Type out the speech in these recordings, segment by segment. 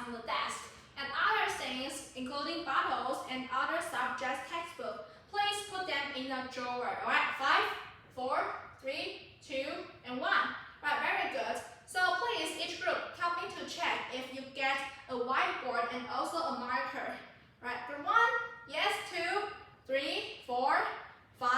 on the desk, and other things, including bottles and other subjects textbook, please put them in a drawer. Alright, 5, 4, 3, 2, and 1. Right, very good. So please, each group, help me to check if you get a whiteboard and also a marker. Right, group 1, yes, 2, 3, 4, 5,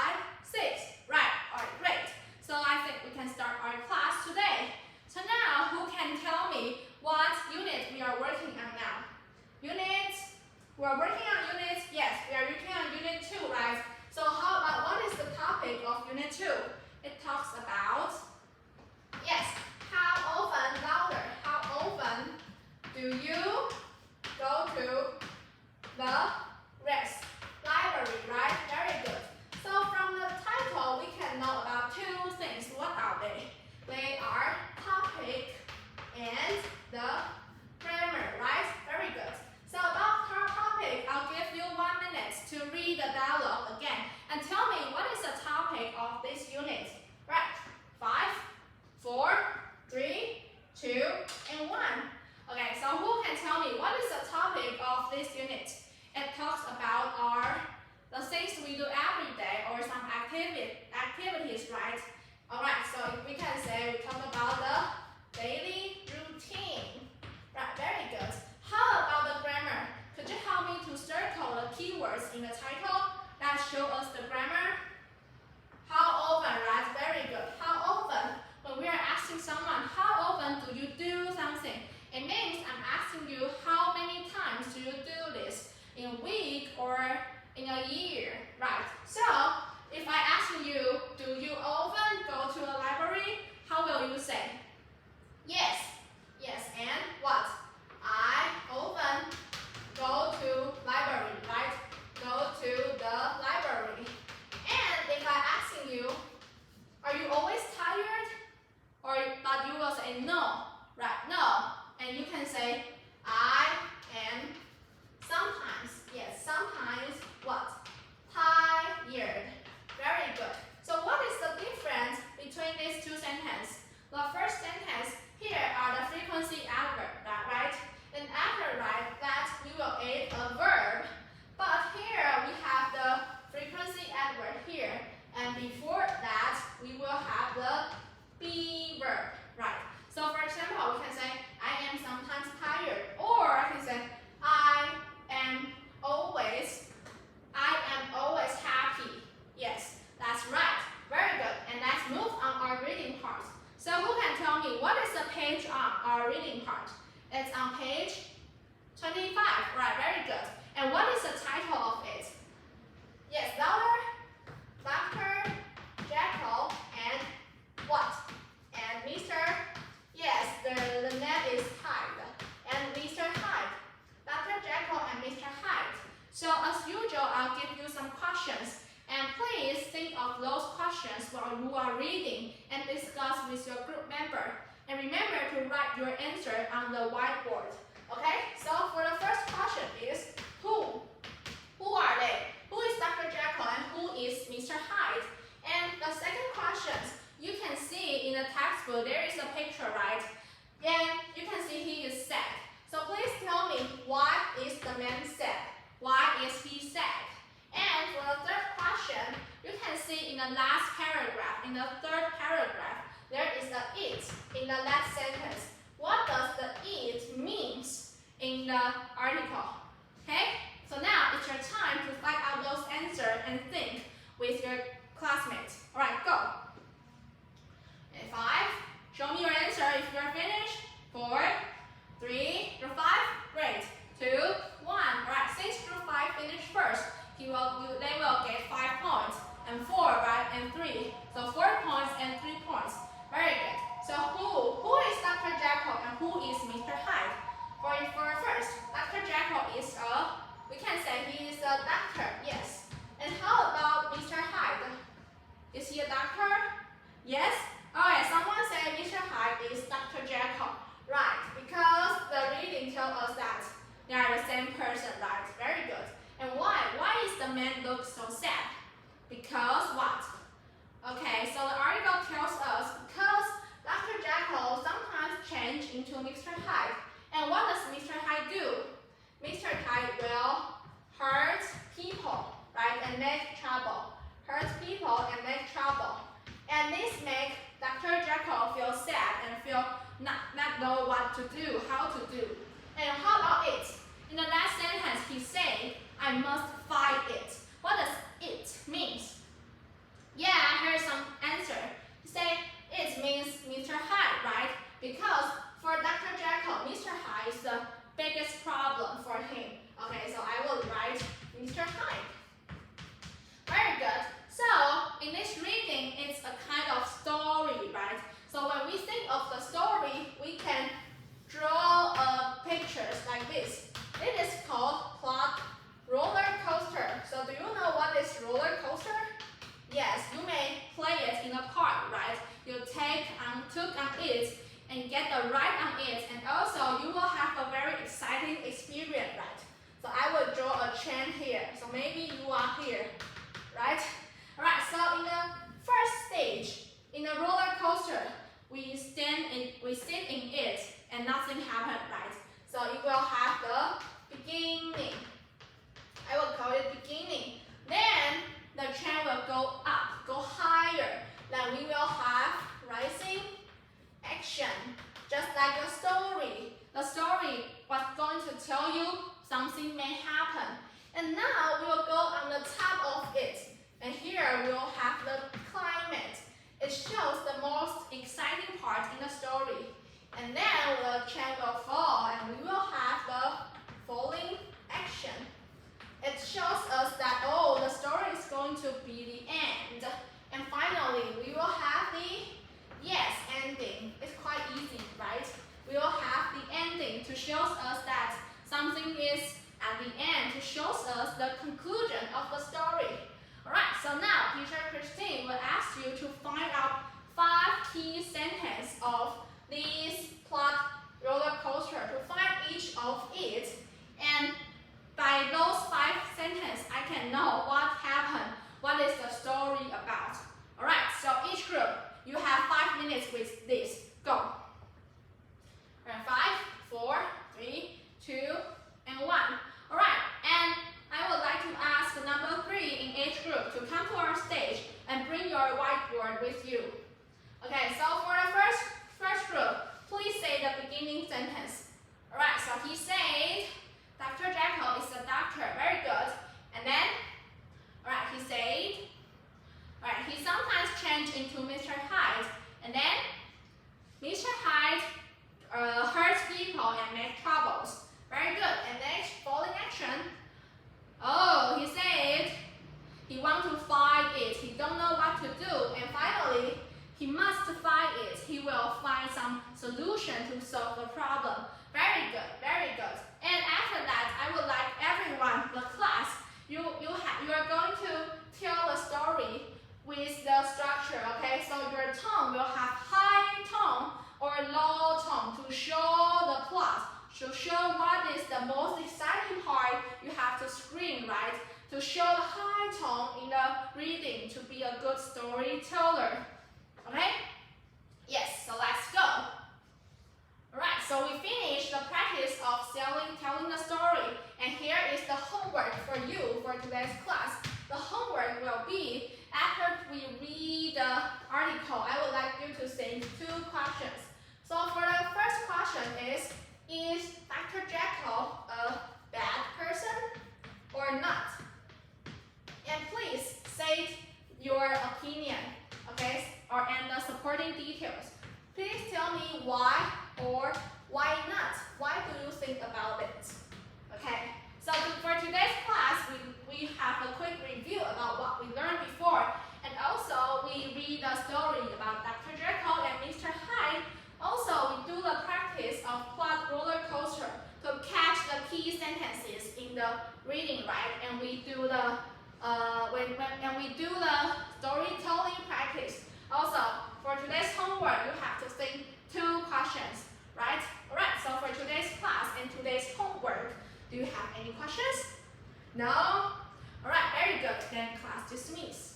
6. Right, alright, great. So I think we can start our class today. So now, who can tell me what unit we are working on now? Units? We are working on units? Yes, we are working on unit 2, right? So how about what is the topic of unit 2? It talks about, yes, how often, louder, how often do you go to the library, right? Very good. So from the title, we can know about two things. What are they? They are topic and the grammar, right? Very good. So about our topic, I'll give you 1 minute to read the dialogue again and tell me what is the topic of this unit. Right? 5, 4, 3, 2, and 1. Okay, so who can tell me what is the topic of this unit? It talks about the things we do every day or some activities, right? Alright, so we can say we talk about the daily routine. Right, very good. How about the grammar? Could you help me to circle the keywords in the title that show us the grammar? How often, right? Very good. How often? When we are asking someone, how often do you do something? It means I'm asking you how many times do you do this? In a week or in a year, right? So, if I ask you, do you often go to a library? How will you say? Yes. Yes, and what? I often go to library, right? Go to the library. And if I ask you, are you always tired? But you will say no, right? No. And you can say, I am sometimes. Yes, sometimes what? Tired. Very good. So what is the difference between these two sentences? The first sentence, here are the frequency adverb, right? And after that, we will add a verb. But here we have the frequency adverb here. And before that, we will have the be verb, right? So for example, we can say, I am sometimes tired. Or I can say, I am always happy. Yes, that's right. Very good. And let's move on our reading part. So who can tell me what is the page on our reading part? It's on page 25. Right, very good. And what is the title of it? Yes, louder. Dr. Jekyll and what? And Mr. Yes, the name is Hyde. And Mr. Hyde. Dr. Jekyll and Mr. Hyde. So as usual, I'll give you some questions. And please think of those questions while you are reading and discuss with your group member. And remember to write your answer on the whiteboard. Okay? So for the first question is, who? Who are they? Who is Dr. Jekyll and who is Mr. Hyde? And the second question, you can see in the textbook there is a picture, right? And you can see he is sad. So please tell me, why is the man sad? Why is he sad? And for the third question, you can see in the last paragraph, in the third paragraph, there is the it in the last sentence. What does the it means in the article? Okay? So now it's your time to find out those answers and think with your classmates. Alright, go. And 5, show me your answer if you are finished. 4, 3, group 5, great. 2, 1. Alright, since group 5 finished first, they will get 5 points. And 4, right? And 3. So 4 points and 3 points. Very good. So who is Dr. Jekyll and who is Mr. Hyde? For first, Dr. Jekyll is we can say he is a doctor, yes. And how about Mr. Hyde? Is he a doctor? Yes? Alright, someone say Mr. Hyde is Dr. Jekyll. Right, because the reading tells us that they are the same person, right? Very good. And why? Why is the man look so sad? Because what? Okay, so the article tells us because Dr. Jekyll sometimes change into Mr. Hyde. And what does Mr. Hyde do? Mr. Hyde will hurt people, right, and make trouble. Hurt people and make trouble. And this makes Dr. Jekyll feel sad and feel not know what to do, how to do. And how about it? In the last sentence, he said, I must fight it. What does it mean? Yeah, I heard some answer. He said, it means Mr. Hyde, right? Because for Dr. Jekyll, Mr. Hyde is the biggest problem for him. Okay, so I will write Mr. Hyde. Very good. So, in this reading, it's a kind of story, right? So when we think of the story, we can draw pictures like this. It is called plot roller coaster. So do you know what is roller coaster? Yes, you may play it in a park, right? You took on it and get the ride on it, and also you will have a very exciting experience, right? So I will draw a chain here. So maybe you are here, right? Alright, so in the first stage, in the roller coaster, we sit in it and nothing happens, right? So it will have the beginning. I will call it beginning. Then the chain will go up, go higher. Then we will have rising action, just like a story. The story was going to tell you something may happen. And now we will go on the top of it. And here we will have the climax. It shows the most exciting part in the story. And then the chain will fall and we will have the falling action. It shows us that, oh, the story is going to be the end. And finally, we will have the yes ending. It's quite easy, right? We will have the ending to show us that something is at the end, to show us the conclusion of the story. Alright, so now teacher Christine will ask you to find out 5 key sentences of this plot roller coaster, to find each of it, and by those 5 sentences I can know what happened, what is the story about. Alright, so each group, you have 5 minutes with this. Go. Alright, 5, 4, 3, 2, and 1. Alright, and I would like to ask number 3 in each group to come to our stage and bring your whiteboard with you. Okay, so for the first group, please say the beginning sentence. Alright, so he said, Dr. Jekyll is a doctor. Very good. And then, alright, he said, alright, he sometimes changed into Mr. Hyde. And then, Mr. Hyde hurts people and makes troubles. Very good. And next, falling action. Oh, he said he wants to fight it. He don't know what to do. And finally, he must fight it. He will find some solution to solve the problem. Very good, very good. And after that, I would like everyone, the class, you are going to tell the story with the structure, okay? So your tone will have high tone or low tone to show the plot. To show what is the most exciting part, you have to scream, right? To show the high tone in the reading to be a good storyteller. Okay? Yes, so let's go. Alright, so we finished the practice of telling the story. And here is the homework for you for today's class. The homework will be, after we read the article, I would like you to think 2 questions. So for the first question is Dr. Jekyll a bad person or not? And please state your opinion, okay, and the supporting details. Please tell me why or why not. Why do you think about it? Okay, so for today's class, we have a quick review about what we learned before, and also we read a story about Dr. Jekyll and Mr. Hyde. Also, we do the practice of plot roller coaster to catch the key sentences in the reading, right? And we do the storytelling practice. Also, for today's homework, you have to think 2 questions, right? Alright, so for today's class and today's homework, do you have any questions? No? Alright, very good. Then class dismissed.